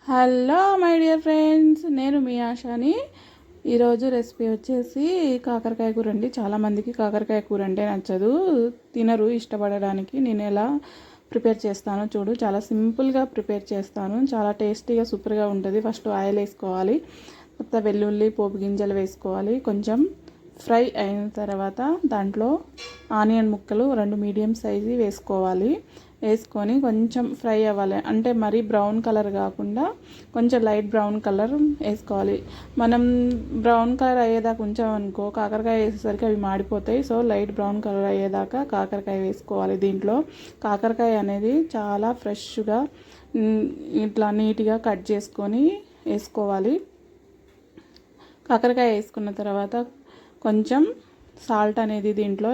Hello my dear friends, నేను మీ ఆశాని. ఈరోజు recipe వచ్చేసి కాకరకాయ కూర అండి. చాలామందికి కాకరకాయ కూర అంటే నచ్చదు, తినరు. ఇష్టపడడానికి నేను ఎలా ప్రిపేర్ చేస్తానో చూడు. చాలా సింపుల్గా ప్రిపేర్ చేస్తాను, చాలా టేస్టీగా సూపర్గా ఉంటుంది. ఫస్ట్ ఆయిల్ వేసుకోవాలి, కొత్త వెల్లుల్లి పోపు గింజలు వేసుకోవాలి. కొంచెం ఫ్రై అయిన తర్వాత దాంట్లో ఆనియన్ ముక్కలు 2 మీడియం సైజు వేసుకోవాలి. వేసుకొని కొంచెం ఫ్రై అవ్వాలి, అంటే మరీ బ్రౌన్ కలర్ కాకుండా కొంచెం లైట్ బ్రౌన్ కలర్ వేసుకోవాలి. మనం బ్రౌన్ కలర్ అయ్యేదాకా ఉంచామనుకో కాకరకాయ వేసేసరికి అవి మాడిపోతాయి. సో లైట్ బ్రౌన్ కలర్ అయ్యేదాకా కాకరకాయ వేసుకోవాలి. దీంట్లో కాకరకాయ అనేది చాలా ఫ్రెష్గా ఇట్లా నీట్గా కట్ చేసుకొని వేసుకోవాలి. కాకరకాయ వేసుకున్న తర్వాత కొంచెం సాల్ట్ అనేది దీంట్లో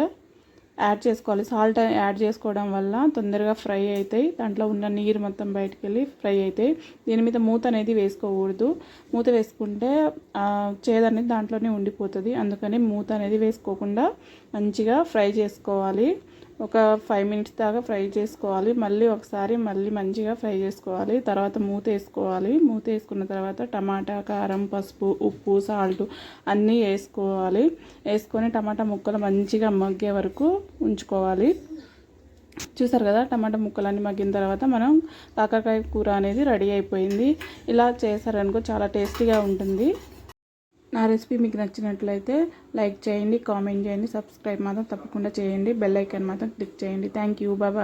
యాడ్ చేసుకోవాలి. సాల్ట్ యాడ్ చేసుకోవడం వల్ల తొందరగా ఫ్రై అవుతాయి, దాంట్లో ఉన్న నీరు మొత్తం బయటికి వెళ్ళి ఫ్రై అవుతాయి. దీని మీద మూత అనేది వేసుకోకూడదు. మూత వేసుకుంటే చేదు అనేది దాంట్లోనే ఉండిపోతుంది. అందుకని మూత అనేది వేసుకోకుండా మంచిగా ఫ్రై చేసుకోవాలి. ఒక 5 మినిట్స్ దాకా ఫ్రై చేసుకోవాలి. మళ్ళీ ఒకసారి మంచిగా ఫ్రై చేసుకోవాలి. తర్వాత మూత వేసుకోవాలి. మూత వేసుకున్న తర్వాత టమాటా, కారం, పసుపు, ఉప్పు, సాల్ట్ అన్నీ వేసుకోవాలి. వేసుకొని టమాటా ముక్కలు మంచిగా మగ్గే వరకు ఉంచుకోవాలి. చూసారు కదా, టమాటా ముక్కలన్నీ మగ్గిన తర్వాత మనం కాకరకాయ కూర అనేది రెడీ అయిపోయింది. ఇలా చేశారనుకో చాలా టేస్టీగా ఉంటుంది. నా రెసిపీ మీకు నచ్చినట్లయితే లైక్ చేయండి, కామెంట్ చేయండి, సబ్స్క్రైబ్ మాత్రం తప్పకుండా చేయండి, బెల్ ఐకాన్ మాత్రం క్లిక్ చేయండి. Thank you, bye.